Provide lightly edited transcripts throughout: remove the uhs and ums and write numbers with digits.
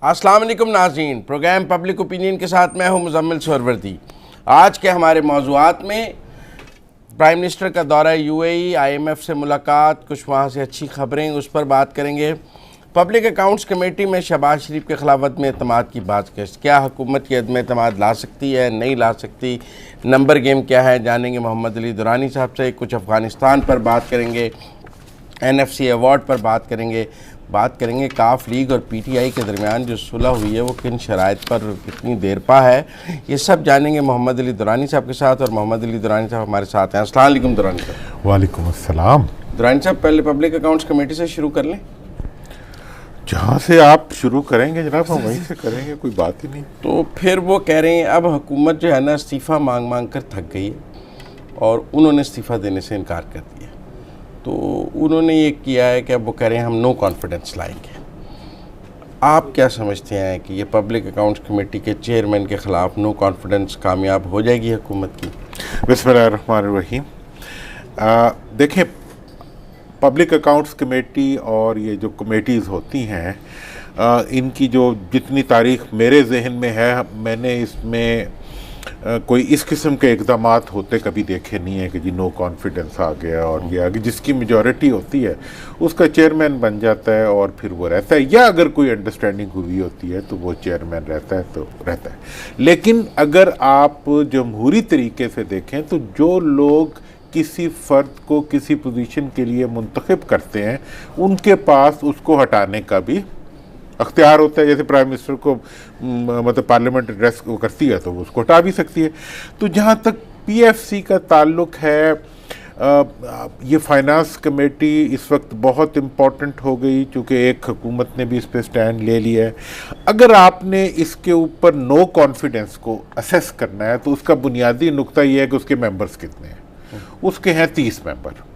अस्सलाम वालेकुम नाज़रीन, प्रोग्राम पब्लिक ओपिनियन के साथ मैं हूं मुज़म्मिल सरवर्दी। आज के हमारे मौज़ूआत में प्राइम मिनिस्टर का दौरा यूएई, IMF से मुलाकात, कुछ वहाँ से अच्छी खबरें, उस पर बात करेंगे। पब्लिक अकाउंट्स कमेटी में शहबाज शरीफ के खिलाफ अदम एतमाद की बात कैसे, क्या हुकूमत की अदम एतमाद ला सकती है, नहीं ला सकती, नंबर गेम क्या है, जानेंगे मोहम्मद अली दुरानी साहब से। कुछ अफ़गानिस्तान पर बात करेंगे, NFC अवार्ड पर बात करेंगे काफ लीग और PTI के दरमियान जो सुलह हुई है वो किन शराइत पर कितनी देर पा है, ये सब जानेंगे मोहम्मद अली दुरानी साहब के साथ। और मोहम्मद अली दुरानी साहब हमारे साथ हैं। अस्सलाम वालेकुम दुरानी साहब। वालेकुम अस्सलाम। दुरानी साहब, पहले पब्लिक अकाउंट्स कमेटी से शुरू कर लें। जहाँ से आप शुरू करेंगे जनाब हम वहीं से करेंगे, कोई बात ही नहीं। तो फिर वो कह रहे हैं अब हुकूमत जो है ना इस्तीफ़ा मांग कर थक गई है और उन्होंने इस्तीफ़ा देने से इनकार कर दिया। तो उन्होंने ये किया है कि अब वो कह रहे हैं हम नो कॉन्फिडेंस लाएंगे। आप क्या समझते हैं कि ये पब्लिक अकाउंट्स कमेटी के चेयरमैन के ख़िलाफ़ नो कॉन्फिडेंस कामयाब हो जाएगी हुकूमत की? बिस्मिल्लाहिर्रहमानिर्रहीम। देखें, पब्लिक अकाउंट्स कमेटी और ये जो कमेटीज़ होती हैं, इनकी जो जितनी तारीख़ मेरे जहन में है, मैंने इसमें कोई इस किस्म के इक़दाम होते कभी देखे नहीं है कि जी नो कॉन्फिडेंस आ गया और ये आगे जिसकी मेजॉरिटी होती है उसका चेयरमैन बन जाता है और फिर वो रहता है, या अगर कोई अंडरस्टैंडिंग हुई होती है तो वो चेयरमैन रहता है तो रहता है। लेकिन अगर आप जमहूरी तरीके से देखें तो जो लोग किसी फ़र्द को किसी पोजीशन के लिए मुंतखब करते हैं उनके पास उसको हटाने का भी अख्तियार होता है। जैसे प्राइम मिनिस्टर को मतलब पार्लियामेंट एड्रेस करती है तो वो उसको हटा भी सकती है। तो जहाँ तक PFC का ताल्लुक है, ये फाइनेंस कमेटी इस वक्त बहुत इम्पॉर्टेंट हो गई क्योंकि एक हुकूमत ने भी इस पे स्टैंड ले लिया है। अगर आपने इसके ऊपर नो कॉन्फिडेंस को असेस करना है तो उसका बुनियादी नुक्ता ये है कि उसके मेंबर्स कितने हैं। उसके हैं 30 मेंबर।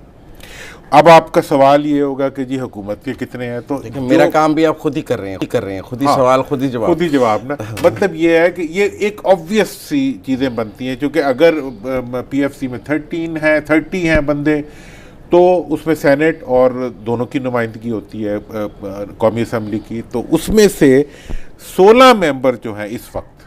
अब आपका सवाल ये होगा कि जी हुकूमत के कितने हैं, तो मेरा काम भी आप खुद ही कर रहे हैं, खुद ही सवाल खुद ही जवाब ना। मतलब ये है कि ये एक ऑब्वियस सी चीज़ें बनती हैं क्योंकि अगर PFC में 30 हैं बंदे तो उसमें सेनेट और दोनों की नुमाइंदगी होती है कौमी असम्बली की, तो उसमें से 16 मेंबर जो हैं इस वक्त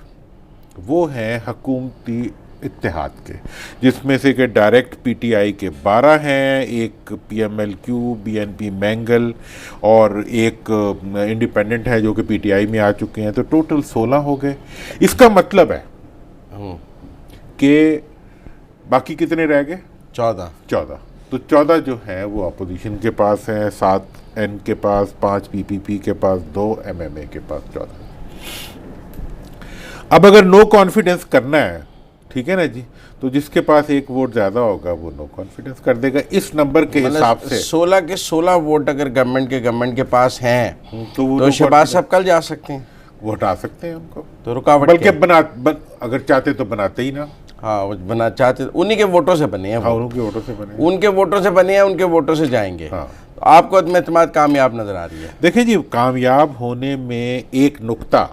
वो हैं हुकूमती इत्तेहाद के, जिसमें से कि डायरेक्ट PTI के 12 हैं, एक PMLQ, BNP मैंगल और एक इंडिपेंडेंट है जो कि PTI में आ चुके हैं। तो टोटल 16 हो गए। इसका मतलब है कि बाकी कितने रह गए? 14। तो 14 जो हैं वो अपोजिशन के पास हैं, 7 N के पास, 5 PPP के पास, 2 MMA के पास, 14। अब अगर नो कॉन्फिडेंस करना है, ठीक है ना जी, तो जिसके पास एक वोट ज्यादा होगा वो नो कॉन्फिडेंस कर देगा इस नंबर के हिसाब से। 16 के 16 वोट अगर गवर्नमेंट के पास हैं तो शहबाज साहब कल जा सकते हैं, वो हटा सकते हैं उनको, तो रुकावट बल्कि अगर चाहते तो बनाते ही ना। हाँ, वो बना चाहते, उन्हीं के वोटों से बने हैं। हाँ, उनके वोटों से बने, उनके वोटों से जाएंगे। हाँ। तो आपको एतमाद कामयाब नजर आ रही है? देखिए जी, कामयाब होने में एक नुक्ता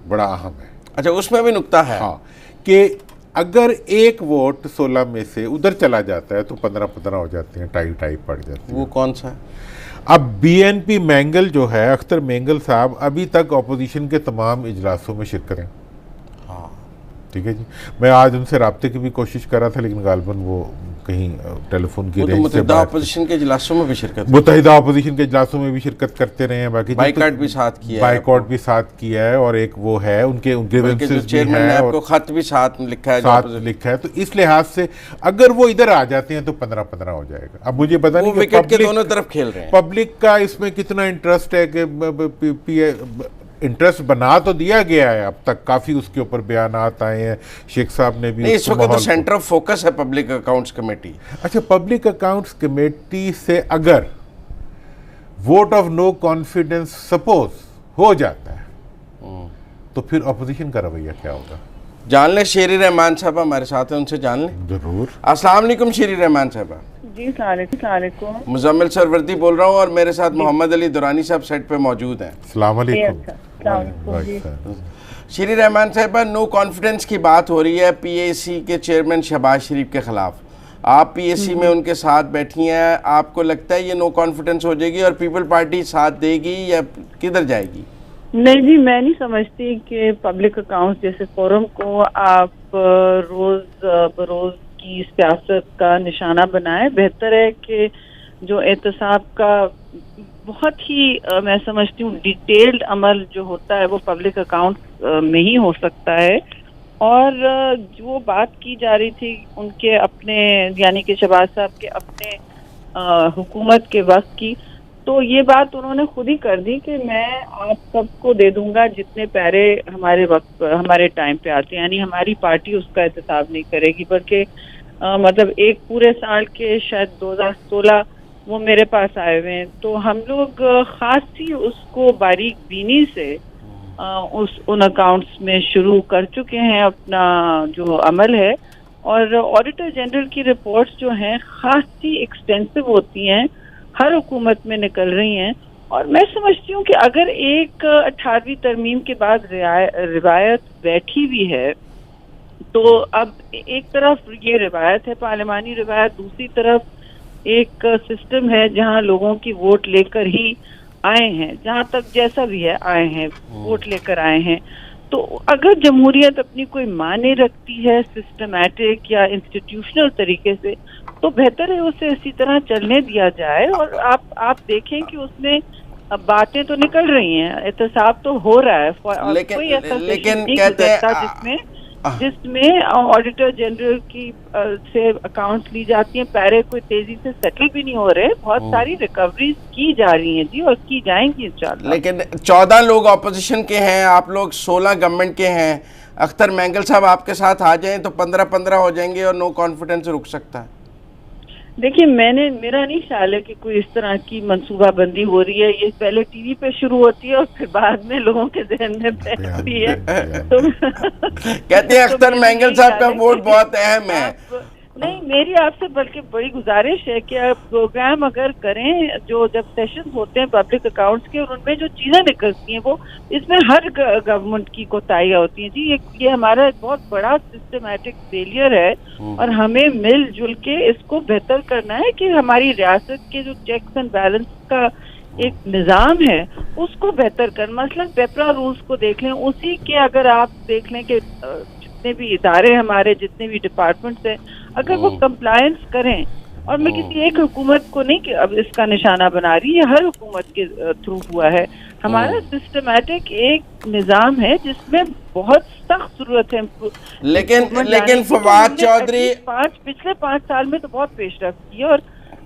बड़ा अहम है। अच्छा, उसमें भी नुक्ता है? हाँ, कि अगर एक वोट 16 में से उधर चला जाता है तो 15-15 हो जाते हैं, टाई पड़ जाती है। वो कौन सा है? अब BNP मैंगल जो है, अख्तर मैंगल साहब अभी तक अपोजिशन के तमाम इजलासों में शिरकत हैं। हाँ, ठीक है जी। मैं आज उनसे राब्ते की भी कोशिश कर रहा था लेकिन गालबन वो कहीं टेलीफोन की रेंज से मुत्तहिदा अपोजिशन के इजलासों में भी शिरकत, मुत्तहिदा अपोजिशन के इजलासों में भी शिरकत करते रहे हैं। बाकी बाइकआउट भी साथ किया है और एक वो है उनके ग्रीवेंसेस भी हैं और खत भी साथ लिखा है। तो इस लिहाज से अगर वो इधर आ जाते हैं तो 15-15 हो जाएगा। अब मुझे पता नहीं विकेट के दोनों तरफ खेल रहे हैं, पब्लिक का इसमें कितना इंटरेस्ट है कि इंटरेस्ट बना तो दिया गया है अब तक, काफ़ी उसके ऊपर बयानात आए हैं, शेख साहब ने भी। इस वक्त तो सेंटर ऑफ फोकस है पब्लिक अकाउंट्स कमेटी। अच्छा, पब्लिक अकाउंट्स कमेटी से अगर vote of no confidence suppose हो जाता है तो फिर अपोजिशन का रवैया क्या होगा? जान लें, शेरी रहमान साहब हमारे साथ हैं, उनसे जान लें। जरूर। अस्सलाम वालेकुम शेरी रहमान साहब। जी सलाम। मुज़म्मिल सरवर्दी बोल रहा हूँ और मेरे साथ मोहम्मद अली दुरानी साहब सेट पे मौजूद हैं। अस्सलाम वालेकुम। शेरी रहमान साहब, नो कॉन्फिडेंस की बात हो रही है PAC के चेयरमैन शहबाज शरीफ के खिलाफ। आप PAC में उनके साथ बैठी हैं, आपको लगता है ये नो कॉन्फिडेंस हो जाएगी और पीपल पार्टी साथ देगी या किधर जाएगी? नहीं जी, मैं नहीं समझती कि पब्लिक अकाउंट्स जैसे फोरम को आप रोज बरोज की सियासत का निशाना बनाए। बेहतर है कि जो एहतसाब का बहुत ही मैं समझती हूँ डिटेल्ड अमल जो होता है वो पब्लिक अकाउंट्स में ही हो सकता है। और जो बात की जा रही थी उनके अपने यानी कि शहबाज साहब के अपने हुकूमत के वक्त की, तो ये बात उन्होंने खुद ही कर दी कि मैं आप सबको दे दूंगा जितने पैरे हमारे वक्त हमारे टाइम पे आते हैं, यानी हमारी पार्टी उसका एहतसाब नहीं करेगी, बल्कि मतलब एक पूरे साल के शायद 2016 वो मेरे पास आए हुए हैं। तो हम लोग खासी उसको बारीक बीनी से उन अकाउंट्स में शुरू कर चुके हैं अपना जो अमल है। और ऑडिटर जनरल की रिपोर्ट्स जो हैं खासी एक्सटेंसिव होती हैं, हर हुकूमत में निकल रही हैं। और मैं समझती हूँ कि अगर एक 18वीं तरमीम के बाद रिवायत बैठी भी है, तो अब एक तरफ ये रिवायत है पार्लिमानी रिवायत, दूसरी तरफ एक सिस्टम है जहाँ लोगों की वोट लेकर ही आए हैं, जहाँ तक जैसा भी है आए हैं, वोट लेकर आए हैं। तो अगर जमहूरियत अपनी कोई माने रखती है सिस्टमैटिक या इंस्टीट्यूशनल तरीके से, तो बेहतर है उसे इसी तरह चलने दिया जाए। और आप देखें कि उसमें अब बातें तो निकल रही हैं, एहतसाब तो हो रहा है, कोई ऐसा लेकिन कहते हैं जिसमें ऑडिटर जनरल की से अकाउंट्स ली जाती हैं, पैरे कोई तेजी से सेटल भी नहीं हो रहे, बहुत सारी रिकवरीज की जा रही हैं जी, और की जाएंगी इंशाल्लाह। लेकिन 14 लोग ऑपोजिशन के हैं, आप लोग 16 गवर्नमेंट के हैं। अख्तर मैंगल साहब आपके साथ आ जाएं तो 15-15 हो जाएंगे और नो कॉन्फिडेंस रुक सकता है। देखिए, मेरा नहीं ख्याल है कि कोई इस तरह की मंसूबाबंदी हो रही है। ये पहले टीवी पे शुरू होती है और फिर बाद में लोगों के जहन में बैठती है। तो कहते हैं अख्तर मैंगल साहब का वोट बहुत अहम है। नहीं, मेरी आपसे बल्कि बड़ी गुजारिश है कि आप प्रोग्राम अगर करें, जो जब सेशन होते हैं पब्लिक अकाउंट्स के और उनमें जो चीजें निकलती हैं वो इसमें हर गवर्नमेंट की कोताहियां होती हैं जी। ये हमारा एक बहुत बड़ा सिस्टमैटिक फेलियर है और हमें मिलजुल के इसको बेहतर करना है कि हमारी रियासत के जो चेक्स एंड बैलेंस का एक निज़ाम है उसको बेहतर कर। मसलन पेपरा रूल्स को देख लें, उसी के अगर आप देख लें कि जितने भी इदारे हमारे, जितने भी डिपार्टमेंट्स हैं, अगर वो कंप्लायंस करें, और मैं किसी एक हुकूमत को नहीं कि अब इसका निशाना बना रही है, हर हुकूमत के थ्रू हुआ है। हमारा सिस्टमैटिक एक निज़ाम है जिसमें बहुत सख्त जरूरत है। लेकिन फवाद चौधरी पिछले 5 साल में तो बहुत पेशरफ्त की है और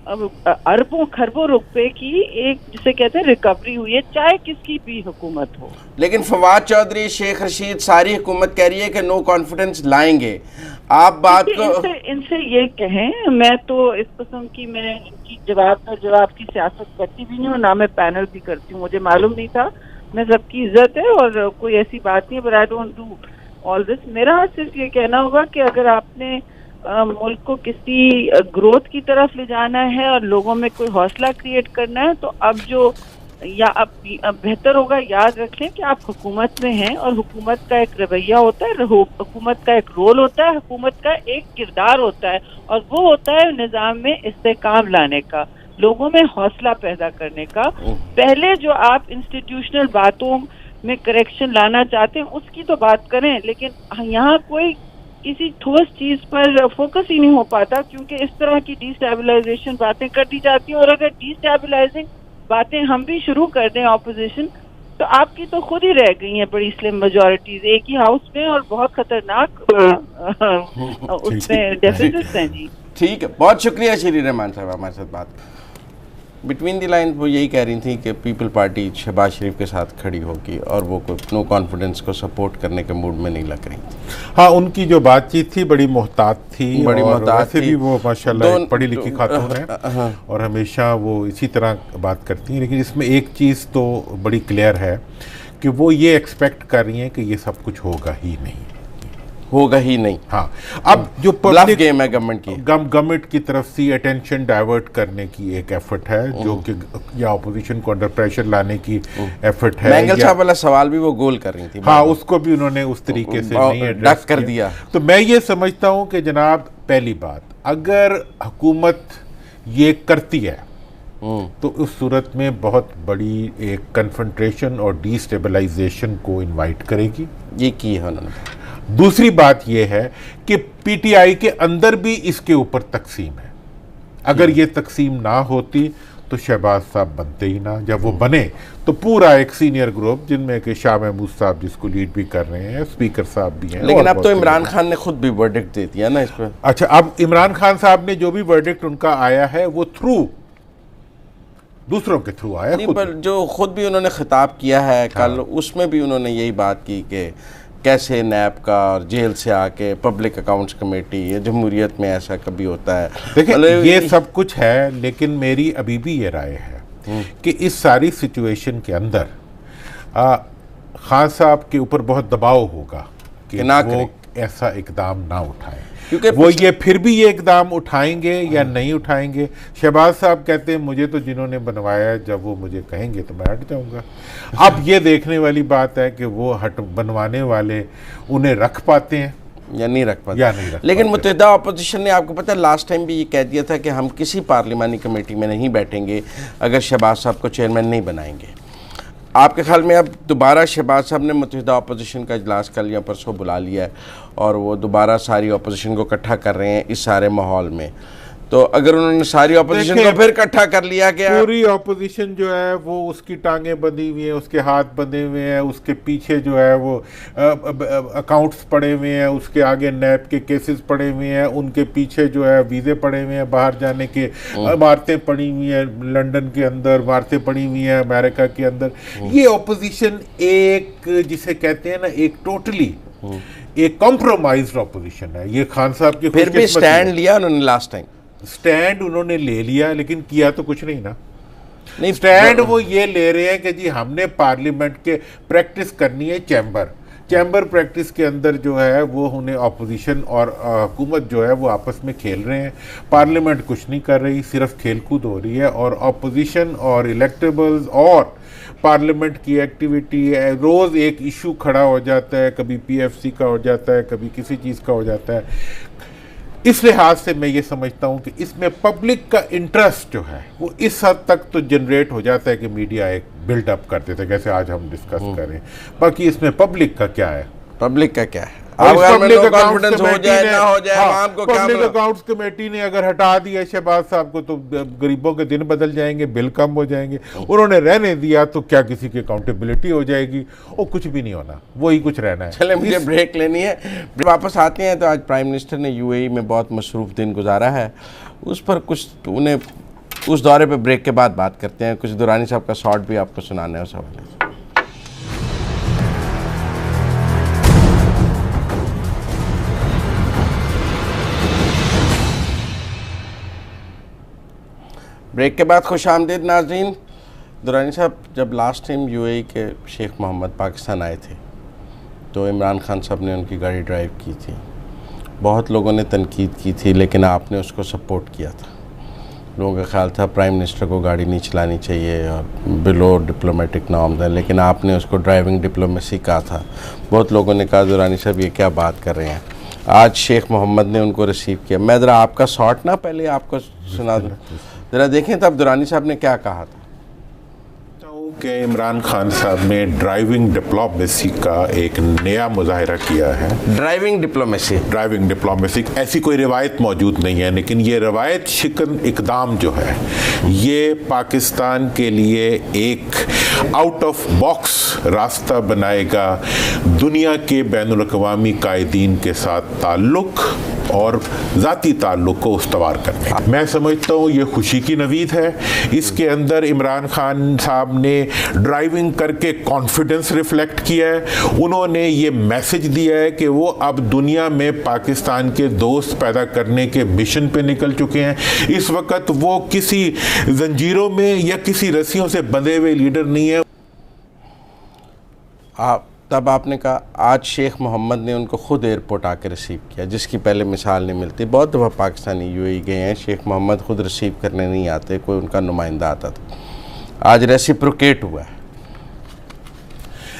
अरबों खरबों रुपए की एक जिसे कहते हैं रिकवरी हुई है, चाहे किसकी भी हुकूमत हो। लेकिन फवाद चौधरी, शेख रशीद, सारी हुकूमत कह रही है कि नो कॉन्फिडेंस लाएंगे। आप बात को इनसे ये कहें, मैं तो इस किस्म की मैं इनकी जवाब की सियासत करती भी नहीं हूँ, ना मैं पैनल भी करती हूँ, मुझे मालूम नहीं था। मैं सबकी इज्जत है और कोई ऐसी बात नहीं, but I don't do all this. मेरा सिर्फ ये कहना होगा कि अगर आपने मुल्क को किसी ग्रोथ की तरफ ले जाना है और लोगों में कोई हौसला क्रिएट करना है, तो अब जो या अब बेहतर होगा याद रखें कि आप हुकूमत में हैं और हुकूमत का एक रवैया होता है, हुकूमत का एक रोल होता है, हुकूमत का एक किरदार होता है, और वो होता है निज़ाम में इस्तेकाम लाने का, लोगों में हौसला पैदा करने का। पहले जो आप इंस्टीट्यूशनल बातों में करेक्शन लाना चाहते हैं उसकी तो बात करें, लेकिन यहाँ कोई किसी ठोस चीज पर फोकस ही नहीं हो पाता, क्योंकि इस तरह की डिस्टेबलाइजेशन बातें कर दी जाती हैं। और अगर डिस्टेबलाइजिंग बातें हम भी शुरू कर दें ऑपोजिशन, तो आपकी तो खुद ही रह गई हैं बड़ी स्लिम मेजॉरिटीज एक ही हाउस में और बहुत खतरनाक उसमें डेफिसिट्स हैं जी। ठीक है, बहुत शुक्रिया श्री रहमान साहब हमारे साथ बात। बिटवीन द लाइन वो यही कह रही थी कि पीपल पार्टी शहबाज शरीफ के साथ खड़ी होगी और वो कोई नो कॉन्फिडेंस को सपोर्ट करने के मूड में नहीं लग रही थी। हाँ, उनकी जो बातचीत थी बड़ी मोहतात थी, बड़ी मोहतात वैसे भी वो माशाल्लाह पढ़ी लिखी खातून है और हमेशा वो इसी तरह बात करती हैं। लेकिन इसमें एक चीज़ तो बड़ी क्लियर है कि वो ये एक्सपेक्ट कर रही हैं कि ये सब कुछ होगा ही नहीं। हाँ, अब जो पब्लिक गेम है गवर्नमेंट की तरफ से अटेंशन डाइवर्ट करने की एक एफर्ट है, जो कि या ऑपोजिशन को अंडर प्रेशर लाने की एफर्ट है। मैंगल साहब वाला सवाल भी वो गोल कर रही थी। हाँ, उसको भी उन्होंने उस तरीके से नहीं एड्रेस कर दिया। तो मैं ये समझता हूँ कि जनाब, पहली बात, अगर हुकूमत ये करती है तो उस सूरत में बहुत बड़ी एक कन्फ्रंटेशन और डिस्टेबलाइजेशन को इनवाइट करेगी। ये की है उन्होंने। दूसरी बात यह है कि पीटीआई के अंदर भी इसके ऊपर तकसीम है। अगर ये तकसीम ना होती तो शहबाज साहब बनते ही ना। जब वो बने तो पूरा एक सीनियर ग्रुप, जिनमें कि शाह महमूद साहब जिसको लीड भी कर रहे हैं, स्पीकर साहब भी हैं, लेकिन अब तो इमरान खान ने खुद भी वर्डिक्ट दे दिया ना इस पर। अच्छा, अब इमरान खान साहब ने जो भी वर्डिक्ट उनका आया है वो थ्रू दूसरों के थ्रू आया। नहीं, पर जो खुद भी उन्होंने खिताब किया है कल, उसमें भी उन्होंने यही बात की कि कैसे नैब का और जेल से आके पब्लिक अकाउंट्स कमेटी, ये जमहूरियत में ऐसा कभी होता है। देखिए ये सब कुछ है, लेकिन मेरी अभी भी ये राय है कि इस सारी सिचुएशन के अंदर खान साहब के ऊपर बहुत दबाव होगा कि ना वो ऐसा इकदाम ना उठाएं, क्योंकि वो ये फिर भी ये इकदाम उठाएंगे या नहीं उठाएंगे। शहबाज साहब कहते हैं मुझे तो जिन्होंने बनवाया, जब वो मुझे कहेंगे तो मैं हट जाऊंगा। अब ये देखने वाली बात है कि वो बनवाने वाले उन्हें रख पाते हैं या नहीं रख पाते। लेकिन मुत्तहिदा अपोजिशन ने, आपको पता है, लास्ट टाइम भी ये कह दिया था कि हम किसी पार्लिमानी कमेटी में नहीं बैठेंगे अगर शहबाज साहब को चेयरमैन नहीं बनाएंगे। आपके ख्याल में अब दोबारा शहबाज साहब ने मुत्तहिदा अपोजिशन का इजलास कल या परसों बुला लिया है और वो दोबारा सारी अपोजिशन को इकट्ठा कर रहे हैं इस सारे माहौल में, तो अगर उन्होंने सारी अपोजिशन को फिर इकट्ठा कर लिया कि पूरी अपोजिशन जो है वो उसकी टांगें बंधी हुई हैं, उसके हाथ बंधे हुए हैं, उसके पीछे जो है वो अकाउंट्स पड़े हुए हैं, उसके आगे नैब के केसेस पड़े हुए हैं, उनके पीछे जो है वीज़े पड़े हुए हैं बाहर जाने के, इमारतें पड़ी हुई हैं लंदन के अंदर, इमारतें पड़ी हुई हैं अमेरिका के अंदर। ये अपोजिशन एक, जिसे कहते हैं ना, एक टोटली एक कॉम्प्रोमाइज्ड अपोजिशन है। ये खान साहब की फिर भी स्टैंड लिया उन्होंने। लास्ट टाइम स्टैंड उन्होंने ले लिया, लेकिन किया तो कुछ नहीं ना। नहीं, स्टैंड वो ये ले रहे हैं कि जी हमने पार्लियामेंट के प्रैक्टिस करनी है, चैम्बर प्रैक्टिस के अंदर जो है वो उन्हें अपोजिशन और हुकूमत जो है वो आपस में खेल रहे हैं। पार्लियामेंट कुछ नहीं कर रही, सिर्फ खेलकूद हो रही है, और अपोजिशन और इलेक्टेबल्स और पार्लियामेंट की एक्टिविटी है, रोज़ एक इशू खड़ा हो जाता है, कभी पीएफसी का हो जाता है, कभी किसी चीज़ का हो जाता है। इस लिहाज से मैं ये समझता हूँ कि इसमें पब्लिक का इंटरेस्ट जो है वो इस हद तक तो जनरेट हो जाता है कि मीडिया एक बिल्डअप करते थे, जैसे आज हम डिस्कस करें। बाकी इसमें पब्लिक का क्या है? पब्लिक का क्या है? पब्लिक अकाउंट्स कमेटी ने अगर हटा दिया शहबाज साहब को तो गरीबों के दिन बदल जाएंगे, बिल कम हो जाएंगे। उन्होंने रहने दिया तो क्या किसी की अकाउंटेबिलिटी हो जाएगी? और कुछ भी नहीं होना, वही कुछ रहना है। चले, मुझे ब्रेक लेनी है, वापस आते हैं। तो आज प्राइम मिनिस्टर ने यूएई में बहुत मसरूफ दिन गुजारा है, उस पर कुछ उन्हें उस दौरे पर ब्रेक के बाद बात करते हैं। कुछ दुरानी साहब का शॉर्ट भी आपको सुनाना है उस हवाले से। ब्रेक के बाद खुश आमदीद नाज़रीन। दुरानी साहब, जब लास्ट टाइम यूएई के शेख मोहम्मद पाकिस्तान आए थे तो इमरान खान साहब ने उनकी गाड़ी ड्राइव की थी, बहुत लोगों ने तनकीद की थी, लेकिन आपने उसको सपोर्ट किया था। लोगों का ख्याल था प्राइम मिनिस्टर को गाड़ी नहीं चलानी चाहिए और बिलो डिप्लोमेटिक नॉर्म्स है, लेकिन आपने उसको ड्राइविंग डिप्लोमेसी कहा था। बहुत लोगों ने कहा दुरानी साहब ये क्या बात कर रहे हैं। आज शेख मोहम्मद ने उनको रिसीव किया। मैं ज़रा आपका शॉर्ट ना पहले आपको सुना दूँ, ज़रा देखें तब दुरानी साहब ने क्या कहा था। कि इमरान खान साहब ने ड्राइविंग डिप्लोमेसी का एक नया मुजाहिरा किया है। ड्राइविंग डिप्लोमेसी ऐसी कोई रिवायत मौजूद नहीं है, लेकिन ये रवायत शिकन इकदाम जो है ये पाकिस्तान के लिए एक आउट ऑफ बॉक्स रास्ता बनाएगा दुनिया के बैनुल अक़वामी कायदीन के साथ ताल्लुक़ और ज़ाती ताल्लुक़ को उस्तवार करने का। मैं समझता हूँ ये खुशी की नवीद है। इसके अंदर इमरान खान साहब ने ड्राइविंग करके कॉन्फिडेंस रिफ्लेक्ट किया है। उन्होंने ये मैसेज दिया है कि वो अब दुनिया में पाकिस्तान के दोस्त पैदा करने के मिशन पे निकल चुके हैं। इस वक्त वो किसी जंजीरों में या किसी रस्सियों से बंधे हुए लीडर नहीं है। तब आपने कहा आज शेख मोहम्मद ने उनको खुद एयरपोर्ट आकर रिसीव किया, जिसकी पहले मिसाल नहीं मिलती। बहुत दफ़ा पाकिस्तानी यूएई गए हैं, शेख मोहम्मद खुद रिसीव करने नहीं आते, कोई उनका नुमाइंदा आता था। आज रेसिप्रोकेट हुआ है।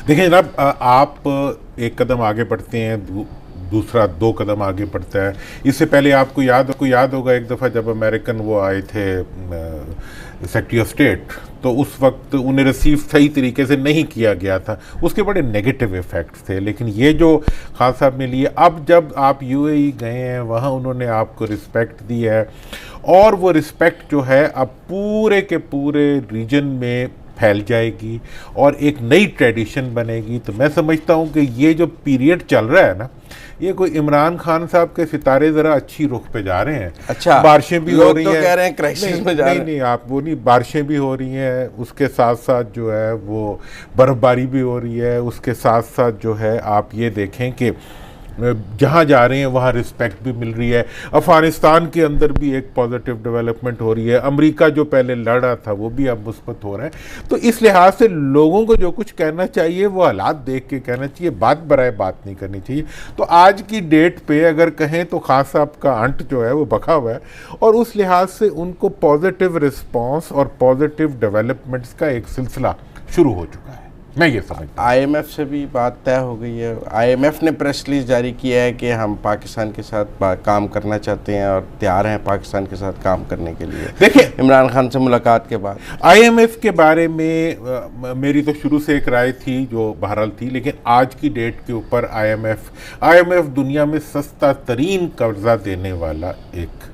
देखिए जनाब, आप एक कदम आगे बढ़ते हैं, दूसरा 2 कदम आगे बढ़ता है। इससे पहले आपको याद होगा एक दफ़ा जब अमेरिकन वो आए थे सेक्रेटरी ऑफ स्टेट, तो उस वक्त उन्हें रिसीव सही तरीके से नहीं किया गया था, उसके बड़े नेगेटिव इफ़ेक्ट्स थे। लेकिन ये जो खान साहब ने लिए, अब जब आप यूएई गए हैं, वहाँ उन्होंने आपको रिस्पेक्ट दी है, और वो रिस्पेक्ट जो है अब पूरे के पूरे रीजन में फैल जाएगी और एक नई ट्रेडिशन बनेगी। तो मैं समझता हूँ कि ये जो पीरियड चल रहा है ना, ये कोई इमरान खान साहब के सितारे जरा अच्छी रुख पे जा रहे हैं। अच्छा, बारिशें भी हो रही हैं, तो कह रहे हैं क्राइसिस में जा रहे हैं। नहीं, आप वो नहीं, बारिशें भी हो रही हैं, उसके साथ साथ जो है वो बर्फबारी भी हो रही है, उसके साथ साथ जो है आप ये देखें कि जहाँ जा रहे हैं वहाँ रिस्पेक्ट भी मिल रही है। अफ़गानिस्तान के अंदर भी एक पॉजिटिव डेवलपमेंट हो रही है। अमेरिका जो पहले लड़ रहा था वो भी अब मुस्बत हो रहा है। तो इस लिहाज से लोगों को जो कुछ कहना चाहिए वो हालात देख के कहना चाहिए, बात बराए बात नहीं करनी चाहिए। तो आज की डेट पे अगर कहें तो खान साहब का अंट जो है वो बखा हुआ है, और उस लिहाज से उनको पॉजिटिव रिस्पॉन्स और पॉजिटिव डेवलपमेंट्स का एक सिलसिला शुरू हो चुका है, मैं ये समझता हूँ। आईएमएफ से भी बात तय हो गई है। आईएमएफ ने प्रेस रिलीज जारी किया है कि हम पाकिस्तान के साथ काम करना चाहते हैं और तैयार हैं पाकिस्तान के साथ काम करने के लिए। देखिए, इमरान खान से मुलाकात के बाद आईएमएफ के बारे में मेरी तो शुरू से एक राय थी जो बहरहाल थी, लेकिन आज की डेट के ऊपर आईएमएफ दुनिया में सस्ता तरीन कर्जा देने वाला एक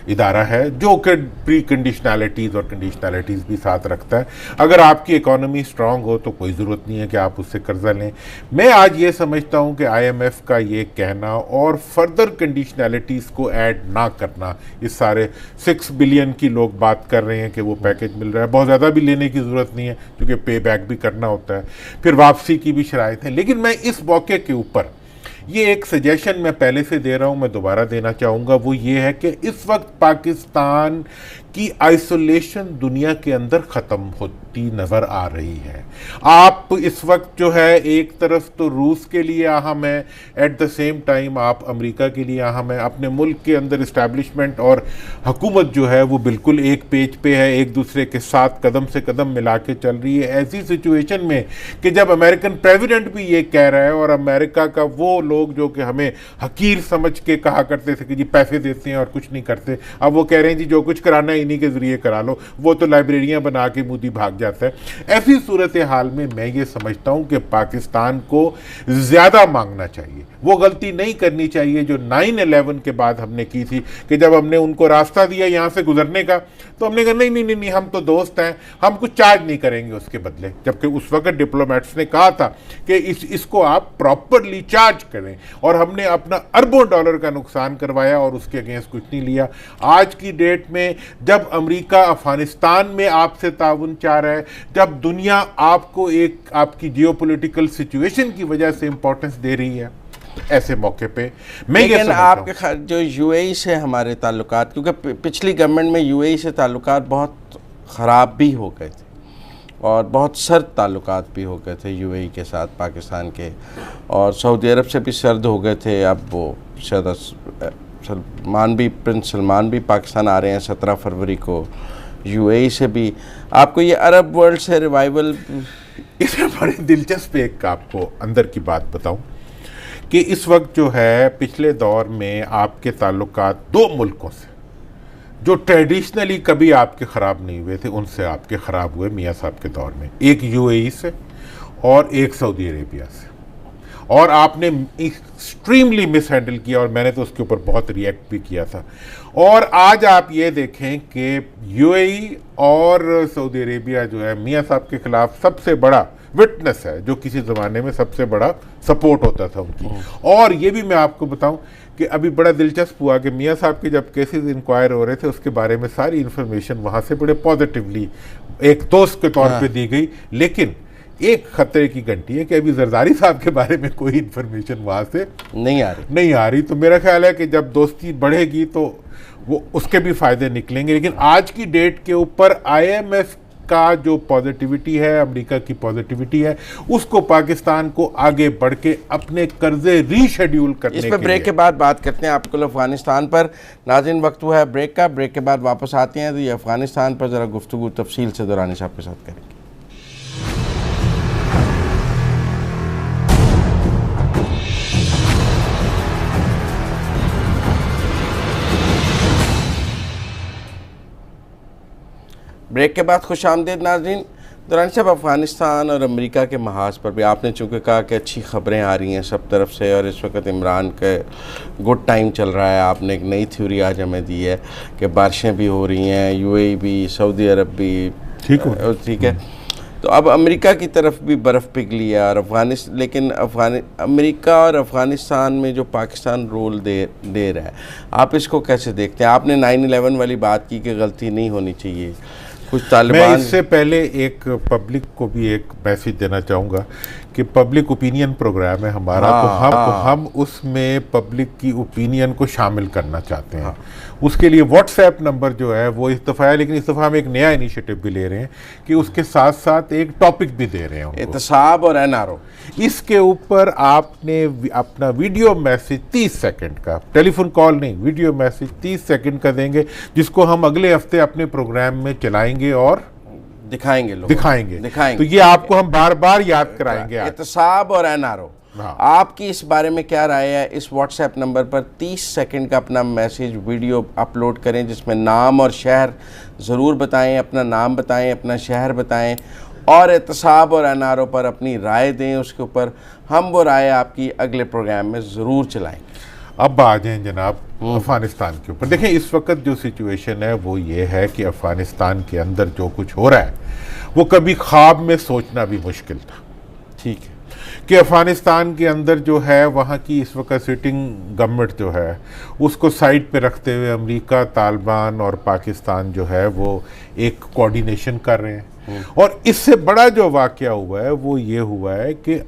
इदारा है, जो कि प्री कंडीशनैलिटीज़ और कंडीशनैलिटीज़ भी साथ रखता है। अगर आपकी इकोनॉमी स्ट्रांग हो तो कोई ज़रूरत नहीं है कि आप उससे कर्जा लें। मैं आज ये समझता हूँ कि आईएमएफ का ये कहना और फर्दर कंडीशनैलिटीज़ को ऐड ना करना, इस सारे 6 बिलियन की लोग बात कर रहे हैं कि वो पैकेज मिल रहा है, बहुत ज़्यादा भी लेने की ज़रूरत नहीं है क्योंकि पे बैक भी करना होता है, फिर वापसी की भी शराइत है। लेकिन मैं इस मौके के ऊपर ये एक सजेशन मैं पहले से दे रहा हूं, मैं दोबारा देना चाहूँगा, वो ये है कि इस वक्त पाकिस्तान की आइसोलेशन दुनिया के अंदर ख़त्म होती नज़र आ रही है। आप इस वक्त जो है एक तरफ तो रूस के लिए अहम है, एट द सेम टाइम आप अमेरिका के लिए अहम है। अपने मुल्क के अंदर इस्टेब्लिशमेंट और हुकूमत जो है वो बिल्कुल एक पेज पे है, एक दूसरे के साथ कदम से कदम मिला के चल रही है। ऐसी सिचुएशन में कि जब अमेरिकन प्रेसिडेंट भी ये कह रहा है, और अमेरिका का वो लोग जो कि हमें हकीर समझ के कहा करते थे कि जी पैसे देते हैं और कुछ नहीं करते, अब वो कह रहे हैं जी जो कुछ कराना है इन्हीं के जरिए करा लो, वो तो लाइब्रेरियां बना के मोदी भाग जाता है। ऐसी सूरत हाल में मैं ये समझता हूं कि पाकिस्तान को ज्यादा मांगना चाहिए, वो गलती नहीं करनी चाहिए जो 9/11 के बाद हमने की थी कि जब हमने उनको रास्ता दिया यहां से गुजरने का, तो हमने कहा नहीं नहीं नहीं, नहीं हम तो दोस्त हैं, हम कुछ चार्ज नहीं करेंगे उसके बदले। जबकि उस वक्त डिप्लोमेट्स ने कहा था कि इसको आप प्रॉपरली चार्ज करें, और हमने अपना अरबों डॉलर का नुकसान करवाया और उसके अगेंस्ट कुछ नहीं लिया। आज की डेट में जब अमेरिका अफगानिस्तान में आपसे ताउन चाह रहा है, जब दुनिया आपको एक आपकी जियोपॉलिटिकल सिचुएशन की वजह से इंपॉर्टेंस दे रही है, ऐसे मौके पे मैं ये लेकिन आपके जो यूएई से हमारे ताल्लुकात, क्योंकि पिछली गवर्नमेंट में यूएई से ताल्लुकात बहुत ख़राब भी हो गए थे और बहुत सर्द ताल्लुकात भी हो गए थे यूएई के साथ पाकिस्तान के, और सऊदी अरब से भी सर्द हो गए थे। अब वो शायद प्रिंस सलमान भी पाकिस्तान आ रहे हैं 17 फरवरी को, यूएई से भी। आपको ये अरब वर्ल्ड से रिवाइवल, इसमें बड़ी दिलचस्प एक आपको अंदर की बात बताऊं कि इस वक्त जो है पिछले दौर में आपके ताल्लुकात 2 मुल्कों से जो ट्रेडिशनली कभी आपके ख़राब नहीं हुए थे, उनसे आपके ख़राब हुए मियाँ साहब के दौर में। एक यूएई से और एक सऊदी अरेबिया से, और आपने एक्सट्रीमली मिस हैंडल किया, और मैंने तो उसके ऊपर बहुत रिएक्ट भी किया था। और आज आप ये देखें कि यूएई और सऊदी अरेबिया जो है मियाँ साहब के ख़िलाफ़ सबसे बड़ा विटनेस है, जो किसी ज़माने में सबसे बड़ा सपोर्ट होता था उनकी। और ये भी मैं आपको बताऊं कि अभी बड़ा दिलचस्प हुआ कि मियाँ साहब के जब केसेस इंक्वायर हो रहे थे, उसके बारे में सारी इन्फॉर्मेशन वहाँ से बड़े पॉजिटिवली एक दोस्त के तौर पे दी गई। लेकिन एक खतरे की घंटी है कि अभी जरदारी साहब के बारे में कोई इन्फॉर्मेशन वहाँ से नहीं आ रही। तो मेरा ख्याल है कि जब दोस्ती बढ़ेगी तो वो उसके भी फ़ायदे निकलेंगे। लेकिन आज की डेट के ऊपर आईएमएफ का जो पॉजिटिविटी है, अमेरिका की पॉजिटिविटी है, उसको पाकिस्तान को आगे बढ़ के अपने कर्जे रीशेड्यूल करने इस पर ब्रेक के बाद बात करते हैं आपको अफगानिस्तान पर। नाज़रीन, वक्त हुआ है ब्रेक का, ब्रेक के बाद वापस आते हैं तो ये अफगानिस्तान पर ज़रा गुफ्तगू तफसील से दुरानी साहब के साथ करेंगे। ब्रेक के बाद खुश आमदीद नाज़रीन। दुरानी साहब, अफ़गानिस्तान और अमेरिका के महाज पर भी आपने चूँकि कहा कि अच्छी ख़बरें आ रही हैं सब तरफ से और इस वक्त इमरान के गुड टाइम चल रहा है, आपने एक नई थ्योरी आज हमें दी है कि बारिशें भी हो रही हैं, यूएई भी, सऊदी अरब भी ठीक है। तो अब अमेरिका की तरफ भी बर्फ़ पिघली है और लेकिन अमेरिका और अफ़गानिस्तान में जो पाकिस्तान रोल दे रहा है, आप इसको कैसे देखते हैं? आपने 9/11 वाली बात की कि गलती नहीं होनी चाहिए, कुछ तालिबान। मैं इससे पहले एक पब्लिक को भी एक मैसेज देना चाहूँगा कि पब्लिक ओपिनियन प्रोग्राम है हमारा, तो हम उसमें पब्लिक की ओपिनियन को शामिल करना चाहते हैं। उसके लिए व्हाट्सएप नंबर जो है वो इस दफ़ा है, लेकिन इस दफ़ा हम एक नया इनिशिएटिव भी ले रहे हैं कि उसके साथ साथ एक टॉपिक भी दे रहे हैं, एहतसाब और एनआरओ। इसके ऊपर आपने अपना वीडियो मैसेज 30 सेकंड का, टेलीफोन कॉल नहीं, वीडियो मैसेज 30 सेकंड का देंगे, जिसको हम अगले हफ्ते अपने प्रोग्राम में चलाएंगे और दिखाएंगे। तो ये आपको हम बार बार याद कराएंगे। एहतसाब और एनआरओ, आपकी इस बारे में क्या राय है? इस व्हाट्सएप नंबर पर 30 सेकंड का अपना मैसेज वीडियो अपलोड करें जिसमें नाम और शहर ज़रूर बताएं, अपना नाम बताएं, अपना शहर बताएं और एहतसाब और एनआरओ पर अपनी राय दें। उसके ऊपर हम वो राय आपकी अगले प्रोग्राम में ज़रूर चलाएंगे। अब आ जाएं जनाब अफ़गानिस्तान के ऊपर। देखें, इस वक्त जो सिचुएशन है वो ये है कि अफ़गानिस्तान के अंदर जो कुछ हो रहा है वो कभी ख्वाब में सोचना भी मुश्किल था। ठीक है कि अफ़गानिस्तान के अंदर जो है वहाँ की इस वक्त सिटिंग गवर्नमेंट जो है उसको साइड पे रखते हुए अमेरिका, तालिबान और पाकिस्तान जो है वो एक कोऑर्डिनेशन कर रहे हैं। और इससे बड़ा जो वाक़या हुआ है वो ये हुआ है कि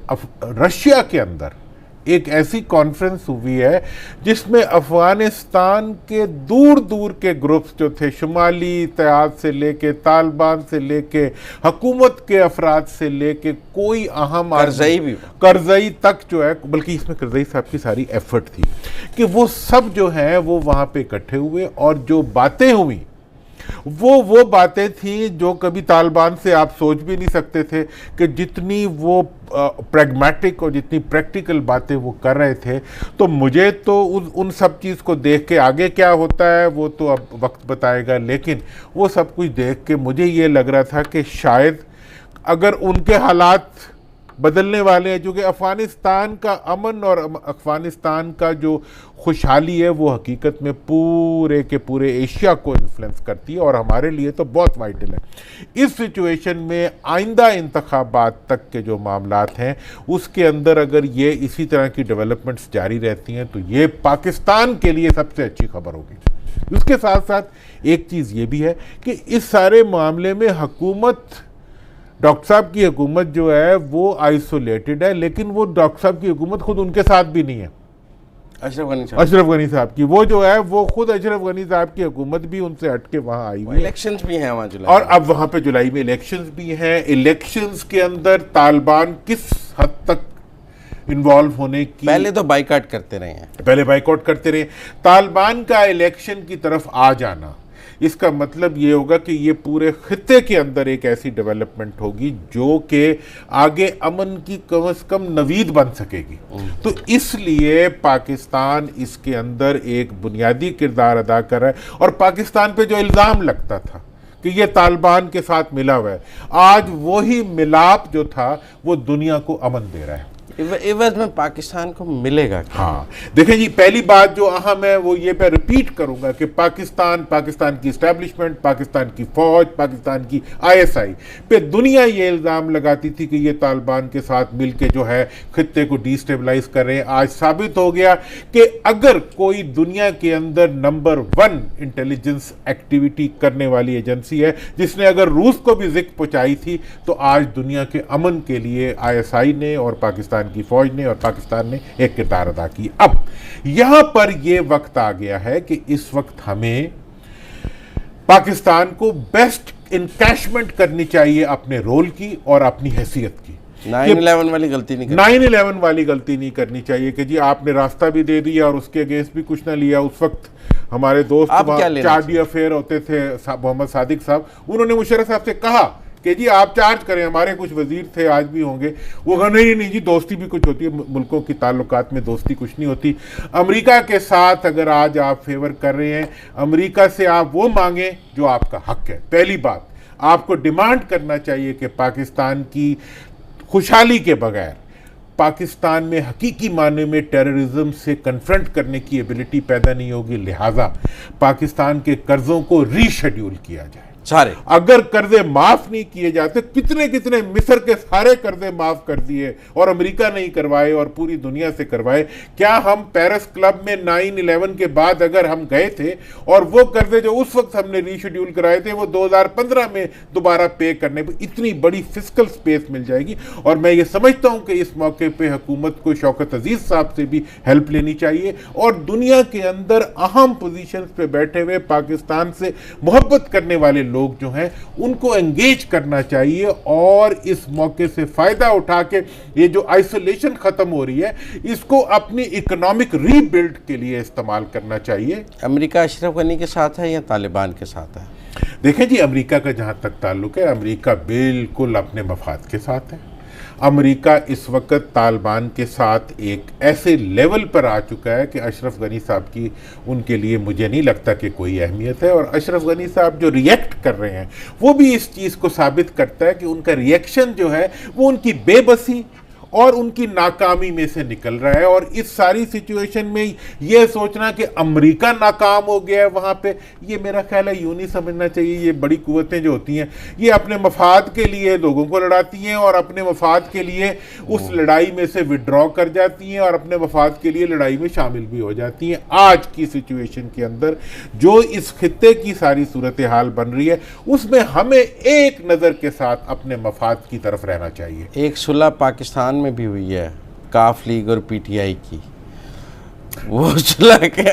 रशिया के अंदर एक ऐसी कॉन्फ्रेंस हुई है जिसमें अफ़गानिस्तान के दूर दूर के ग्रुप्स जो थे, शुमाली इत्तेहाद से लेके, तालिबान से लेके, हुकूमत के अफराद से लेके, कोई अहम करज़ई तक जो है, बल्कि इसमें करज़ई साहब की सारी एफर्ट थी कि वो सब जो हैं वो वहाँ पे इकट्ठे हुए और जो बातें हुई वो बातें थी जो कभी तालिबान से आप सोच भी नहीं सकते थे कि जितनी वो प्रैग्मेटिक और जितनी प्रैक्टिकल बातें वो कर रहे थे। तो मुझे तो उन सब चीज़ को देख के, आगे क्या होता है वो तो अब वक्त बताएगा, लेकिन वो सब कुछ देख के मुझे ये लग रहा था कि शायद अगर उनके हालात बदलने वाले हैं, क्योंकि अफ़गानिस्तान का अमन और अफ़गानिस्तान का जो खुशहाली है वो हकीकत में पूरे के पूरे एशिया को इन्फ्लुएंस करती है और हमारे लिए तो बहुत वाइटल है। इस सिचुएशन में आइंदा इंतखाबात तक के जो मामलात हैं उसके अंदर अगर ये इसी तरह की डेवलपमेंट्स जारी रहती हैं तो ये पाकिस्तान के लिए सबसे अच्छी खबर होगी। उसके साथ साथ एक चीज़ ये भी है कि इस सारे मामले में हुकूमत, डॉक्टर साहब की हुकूमत जो है वो आइसोलेटेड है, लेकिन वो डॉक्टर साहब की हुकूमत खुद उनके साथ भी नहीं है। अशरफ गनी साहब की वो जो है वो खुद अशरफ गनी साहब की हुकूमत भी उनसे हट के वहाँ आई हुई है। इलेक्शंस भी हैं वहाँ जुलाई, और अब वहाँ पे जुलाई में इलेक्शंस भी हैं। इलेक्शंस के अंदर तालिबान किस हद तक इन्वॉल्व होने की, पहले तो बाइकआउट करते रहे हैं, तालिबान का इलेक्शन की तरफ आ जाना, इसका मतलब ये होगा कि ये पूरे खित्ते के अंदर एक ऐसी डेवलपमेंट होगी जो कि आगे अमन की कम से कम नवीद बन सकेगी। तो इसलिए पाकिस्तान इसके अंदर एक बुनियादी किरदार अदा कर रहा है। और पाकिस्तान पे जो इल्ज़ाम लगता था कि ये तालिबान के साथ मिला हुआ है, आज वही मिलाप जो था वो दुनिया को अमन दे रहा है। एवज में पाकिस्तान को मिलेगा क्या? हाँ, देखें जी, पहली बात जो अहम है वो ये मैं रिपीट करूंगा कि पाकिस्तान की इस्टेब्लिशमेंट, पाकिस्तान की फौज, पाकिस्तान की ISI पे दुनिया ये इल्ज़ाम लगाती थी कि ये तालिबान के साथ मिलके जो है खित्ते को डिस्टेबलाइज कर रहे हैं। आज साबित हो गया कि अगर कोई दुनिया के अंदर नंबर 1 इंटेलिजेंस एक्टिविटी करने वाली एजेंसी है जिसने अगर रूस को भी ज़िक्र पहुंचाई थी, तो आज दुनिया के अमन के लिए ISI ने और पाकिस्तान की फौज ने और पाकिस्तान ने एक किरदार अदा की। अब यहां पर यह वक्त आ गया है कि इस वक्त हमें पाकिस्तान को बेस्ट इनकैशमेंट करनी चाहिए अपने रोल की और अपनी हैसियत की। 9/11 वाली गलती नहीं करनी चाहिए कि जी आपने रास्ता भी दे दिया और उसके अगेंस्ट भी कुछ ना लिया। उस वक्त हमारे दोस्त चार्डी अफेयर होते थे मोहम्मद सादिक साहब, उन्होंने मुशर्रफ साहब से कहा कि जी आप चार्ज करें, हमारे कुछ वजीर थे आज भी होंगे, वो कहा नहीं जी दोस्ती भी कुछ होती है, मुल्कों की ताल्लुकात में दोस्ती कुछ नहीं होती। अमेरिका के साथ अगर आज आप फेवर कर रहे हैं, अमेरिका से आप वो मांगें जो आपका हक है। पहली बात, आपको डिमांड करना चाहिए कि पाकिस्तान की खुशहाली के बगैर पाकिस्तान में हकीकी माने में टेररिज्म से कन्फ्रंट करने की एबिलिटी पैदा नहीं होगी। लिहाजा पाकिस्तान के कर्जों को रीशेड्यूल किया जाए। सारे अगर कर्जे माफ नहीं किए जाते, कितने कितने मिस्र के सारे कर्जे माफ कर दिए और अमेरिका नहीं करवाए और पूरी दुनिया से करवाए। क्या हम पेरिस क्लब में 9/11 के बाद अगर हम गए थे और वो कर्जे जो उस वक्त हमने रीशेड्यूल कराए थे वो 2015 में दोबारा पे करने पर इतनी बड़ी फिस्कल स्पेस मिल जाएगी। और मैं ये समझता हूं कि इस मौके पे हुकूमत को शौकत अजीज साहब से भी हेल्प लेनी चाहिए और दुनिया के अंदर अहम पोजीशंस पे बैठे हुए पाकिस्तान से मोहब्बत करने वाले लोग जो हैं उनको एंगेज करना चाहिए और इस मौके से फायदा उठा के ये जो आइसोलेशन खत्म हो रही है इसको अपनी इकोनॉमिक रीबिल्ड के लिए इस्तेमाल करना चाहिए। अमेरिका अशरफ गनी के साथ है या तालिबान के साथ है? देखें जी, अमेरिका का जहां तक ताल्लुक है, अमेरिका बिल्कुल अपने मफाद के साथ है। अमेरिका इस वक्त तालिबान के साथ एक ऐसे लेवल पर आ चुका है कि अशरफ गनी साहब की उनके लिए मुझे नहीं लगता कि कोई अहमियत है। और अशरफ गनी साहब जो रिएक्ट कर रहे हैं वो भी इस चीज़ को साबित करता है कि उनका रिएक्शन जो है वो उनकी बेबसी और उनकी नाकामी में से निकल रहा है। और इस सारी सिचुएशन में ये सोचना कि अमेरिका नाकाम हो गया है वहाँ पे, ये मेरा ख्याल है यूं नहीं समझना चाहिए। ये बड़ी कुव्वतें जो होती हैं ये अपने मफाद के लिए लोगों को लड़ाती हैं और अपने मफाद के लिए उस लड़ाई में से विड्रॉ कर जाती हैं और अपने मफाद के लिए लड़ाई में शामिल भी हो जाती हैं। आज की सिचुएशन के अंदर जो इस खित्ते की सारी सूरत हाल बन रही है उसमें हमें एक नज़र के साथ अपने मफाद की तरफ रहना चाहिए। एक सुलह पाकिस्तान में भी हुई है काफ लीग और पीटीआई की, वो सुलह के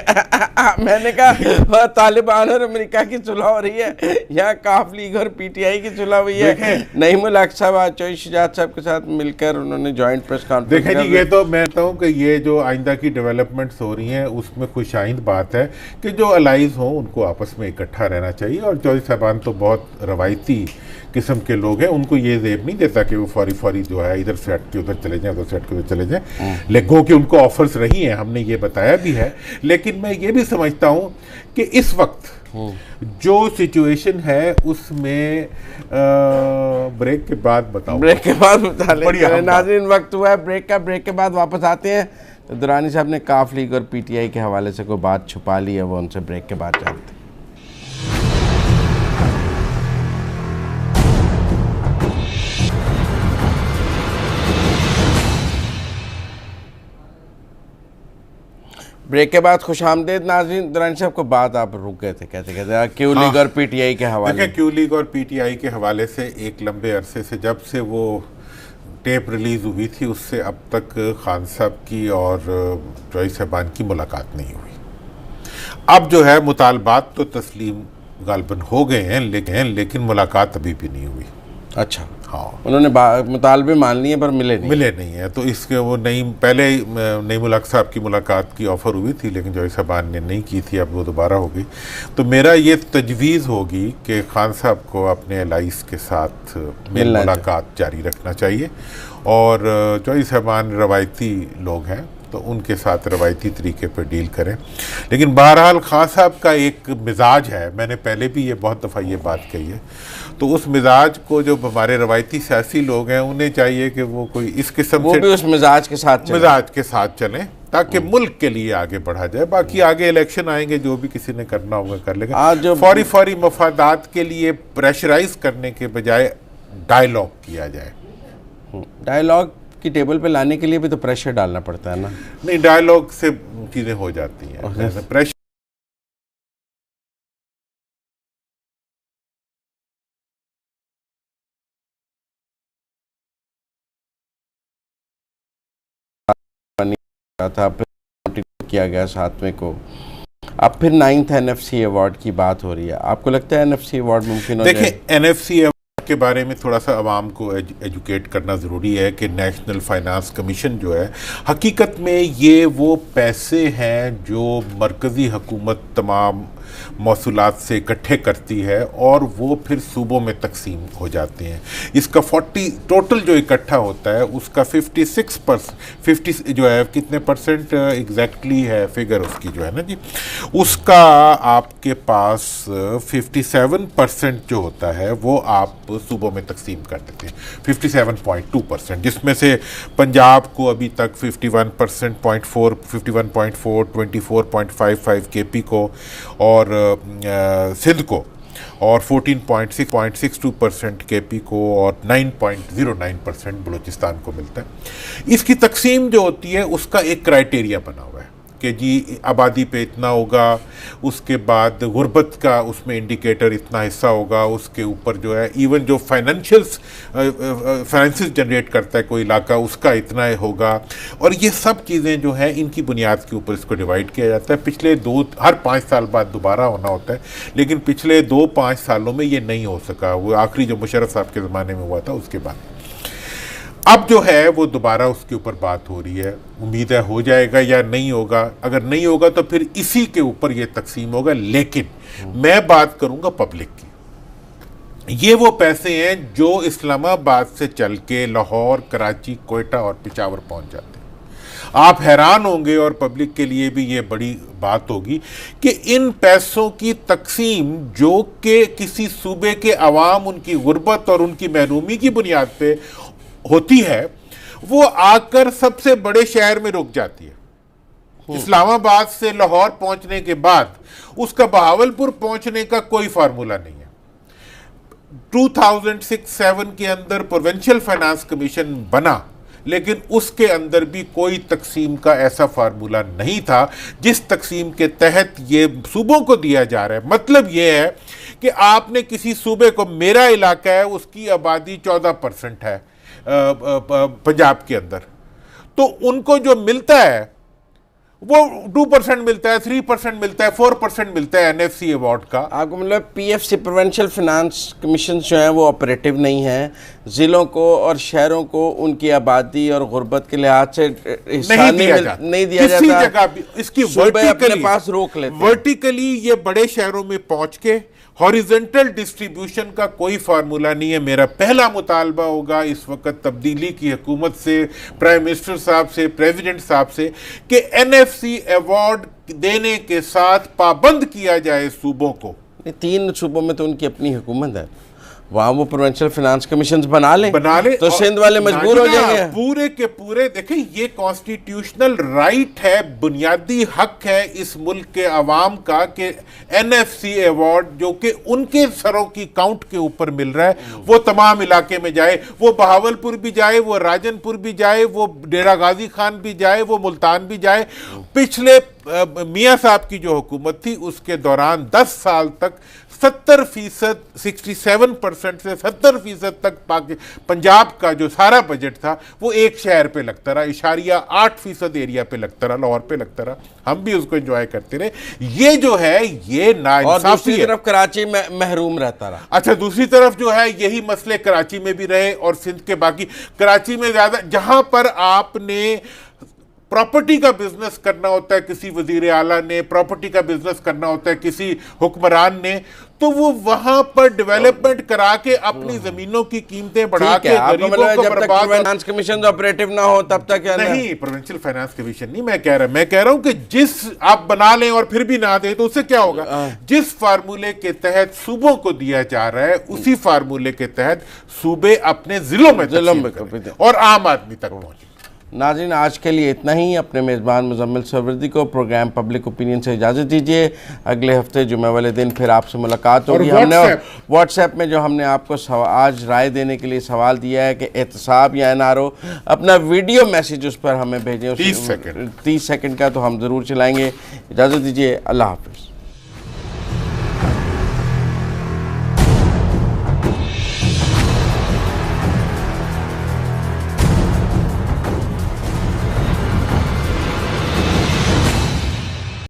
मैंने कहा तालिबान और अमेरिका की सुलह हो रही है, यहाँ काफ लीग और पीटीआई की सुलह हुई है। नईमुल हक साहब आज चौधरी शुजात साहब के साथ मिलकर उन्होंने जॉइंट प्रेस कॉन्फ्रेंस। देखें जी, ये तो मैं कहता हूँ कि ये जो आइंदा की डेवलपमेंट्स हो रही हैं उसमें खुशाइंद बात है कि जो अलाइज हों उनको आपस में इकट्ठा रहना चाहिए। और चौधरी साहबान तो बहुत रवायती किस्म के लोग हैं, उनको ये जेब नहीं देता कि वो फौरी जो है इधर से हट के उधर चले जाएं, उधर से हट के उधर चले जाएं। लेकिन कि उनको ऑफर्स रही हैं, हमने ये बताया भी है। लेकिन मैं ये भी समझता हूँ कि इस वक्त जो सिचुएशन है उसमें ब्रेक के बाद बताऊँ, ब्रेक के बाद बता लें नाज़रीन। वक्त हुआ है ब्रेक का, ब्रेक के बाद वापस आते हैं। तो दुरानी साहब ने काफ लीग और पीटीआई के हवाले से कोई बात छुपा ली है, वो उनसे ब्रेक के बाद जानते हैं। ब्रेक के बाद खुश आमदेद नाज़रीन। दुरानी साहब को बात आप रुक गए थे, कहते क्यू लीग और पीटीआई के हवाले। क्यू लीग और पीटीआई के हवाले से एक लंबे अरसे से, जब से वो टेप रिलीज़ हुई थी उससे अब तक खान साहब की और चौधरी साहबान की मुलाकात नहीं हुई। अब जो है मुतालबात तो तस्लीम गालबन हो गए हैं लेकिन मुलाकात अभी भी नहीं हुई। अच्छा, हाँ, उन्होंने मुतालबे मान लिए पर मिले नहीं है। तो इसके वो पहले नईमुल हक साहब की मुलाकात की ऑफ़र हुई थी लेकिन चौधरी साहबान ने नहीं की थी, अब वो दोबारा हो गई। तो मेरा ये तजवीज़ होगी कि खान साहब को अपने एलाइस के साथ मुलाकात जारी रखना चाहिए। और चौधरी साहबान रवायती लोग हैं तो उनके साथ रवायती तरीके पर डील करें। लेकिन बहरहाल खान साहब का एक मिजाज है, मैंने पहले भी ये बहुत दफ़ा ये बात कही है, तो उस मिजाज को जो हमारे रवायती सियासी लोग हैं उन्हें चाहिए कि वो कोई इस किस्म से भी उस मिजाज के साथ चलें ताकि मुल्क के लिए आगे बढ़ा जाए। बाकी आगे इलेक्शन आएंगे, जो भी किसी ने करना होगा कर लेगा। आज जो फौरी मफादात के लिए प्रेशराइज करने के बजाय डायलॉग किया जाए। डायलॉग की टेबल पे लाने के लिए भी तो प्रेशर डालना पड़ता है ना। नहीं, डायलॉग से चीज़ें हो जाती हैं। प्रेशर था, फिर किया गया 7वें को, अब फिर 9th NFC अवार्ड की बात हो रही है। आपको लगता है NFC अवार्ड मुमकिन हो जाए? देखिए, NFC अवार्ड के बारे में थोड़ा सा आवाम को एजुकेट करना ज़रूरी है कि नेशनल फाइनेंस कमीशन जो है, हकीकत में ये वो पैसे हैं जो मरकज़ी हुकूमत तमाम मौसूलात से इकट्ठे करती है और वो फिर सूबों में तकसीम हो जाते हैं। इसका 40 टोटल जो इकट्ठा होता है उसका 50 जो है, कितने परसेंट एग्जैक्टली है फिगर उसकी जो है ना जी, उसका आपके पास 57% जो होता है वो आप सूबों में तकसीम कर देते हैं, 57.2%, जिसमें से पंजाब को अभी तक 51.4, 24.55 केपी को और सिंध को, और 14.62% केपी को और 9.09% बलूचिस्तान को मिलता है। इसकी तकसीम जो होती है उसका एक क्राइटेरिया बना हुआ है कि जी आबादी पे इतना होगा, उसके बाद गुर्बत का उसमें इंडिकेटर इतना हिस्सा होगा, उसके ऊपर जो है इवन जो फाइनेंसिस जनरेट करता है कोई इलाका उसका इतना होगा, और ये सब चीज़ें जो है इनकी बुनियाद के ऊपर इसको डिवाइड किया जाता है। पिछले हर 5 साल बाद दोबारा होना होता है, लेकिन पिछले 2-5 सालों में ये नहीं हो सका। वो आखिरी जो मुशर्रफ साहब के ज़माने में हुआ था उसके बाद अब जो है वो दोबारा उसके ऊपर बात हो रही है। उम्मीद है हो जाएगा या नहीं होगा, अगर नहीं होगा तो फिर इसी के ऊपर ये तकसीम होगा। लेकिन मैं बात करूंगा पब्लिक की। ये वो पैसे हैं जो इस्लामाबाद से चल के लाहौर, कराची, कोयटा और पेशावर पहुंच जाते हैं। आप हैरान होंगे और पब्लिक के लिए भी ये बड़ी बात होगी कि इन पैसों की तकसीम जो कि किसी सूबे के अवाम, उनकी गुर्बत और उनकी महरूमी की बुनियाद पे होती है, वो आकर सबसे बड़े शहर में रुक जाती है। इस्लामाबाद से लाहौर पहुंचने के बाद उसका बहावलपुर पहुंचने का कोई फार्मूला नहीं है। 2006-07 के अंदर प्रोविंशियल फाइनेंस कमीशन बना, लेकिन उसके अंदर भी कोई तकसीम का ऐसा फार्मूला नहीं था जिस तकसीम के तहत ये सूबों को दिया जा रहा है। मतलब ये है कि आपने किसी सूबे को, मेरा इलाका है उसकी आबादी 14% है पंजाब के अंदर, तो उनको जो मिलता है वो 2% मिलता है, 3% मिलता है, 4% मिलता है एनएफसी अवार्ड का। आपको मतलब पीएफसी प्रोविंशियल फाइनेंस कमीशन जो है वो ऑपरेटिव नहीं है, ज़िलों को और शहरों को उनकी आबादी और गुर्बत के लिहाज से नहीं दिया जाता, किसी जगह भी इसकी अपने पास रोक लेते। वर्टिकली ये बड़े शहरों में पहुंच के हॉरिजेंटल डिस्ट्रीब्यूशन का कोई फार्मूला नहीं है। मेरा पहला मुतालबा होगा इस वक्त तब्दीली की हुकूमत से, प्राइम मिनिस्टर साहब से, प्रेसिडेंट साहब से, कि एनएफसी अवार्ड देने के साथ पाबंद किया जाए सूबों को। 3 सूबों में तो उनकी अपनी हुकूमत है, वहां वो प्रोविंशियल फाइनेंस कमीशन बना ले तो सिंध वाले मजबूर हो जाएंगे। पूरे के पूरे देखें, ये कॉन्स्टिट्यूशनल राइट है, बुनियादी हक है इस मुल्क के अवाम का कि एनएफसी अवार्ड जो कि उनके सरों की काउंट के ऊपर मिल रहा है वो तमाम इलाके में जाए, वो बहावलपुर भी जाए, वो राजनपुर भी जाए, वो डेरा गाजी खान भी जाए, वो मुल्तान भी जाए। पिछले मियाँ साहब की जो हुकूमत थी उसके दौरान 10 साल तक 70%, 67% से 70% तक पंजाब का जो सारा बजट था वो एक शहर पे लगता रहा, 8% एरिया पे लगता रहा, लाहौर पे लगता रहा। हम भी उसको एंजॉय करते रहे। ये जो है ये नाइंसाफी है। और दूसरी तरफ कराची में महरूम रहता रहा। अच्छा, दूसरी तरफ जो है यही मसले कराची में भी रहे और सिंध के बाकी। कराची में ज्यादा जहां पर आपने प्रॉपर्टी का बिजनेस करना होता है, किसी वजीर आला ने प्रॉपर्टी का बिजनेस करना होता है, किसी हुक्मरान ने, तो वो वहां पर डेवलपमेंट करा के अपनी जमीनों की कीमतें बढ़ा के गरीबों को बर्बाद। फाइनेंस कमीशन ऑपरेटिव ना हो तब तक नहीं, प्रोविंशियल फाइनेंस कमीशन नहीं मैं कह रहा हूं कि जिस आप बना लें और फिर भी ना दें तो उससे क्या होगा। जिस फार्मूले के तहत सूबों को दिया जा रहा है उसी फार्मूले के तहत सूबे अपने जिलों में और आम आदमी तक पहुंचे। नाज़रीन, आज के लिए इतना ही। अपने मेज़बान मुज़म्मिल सरवरदी को प्रोग्राम पब्लिक ओपिनियन से इजाज़त दीजिए। अगले हफ्ते जुमे वाले दिन फिर आपसे मुलाकात होगी। हमने व्हाट्सएप में जो हमने आपको आज राय देने के लिए सवाल दिया है कि एहतसाब या एनआरओ, अपना वीडियो मैसेज उस पर हमें भेजें 30 सेकंड का, तो हम ज़रूर चलाएँगे। इजाज़त दीजिए, अल्लाह हाफ़िज़।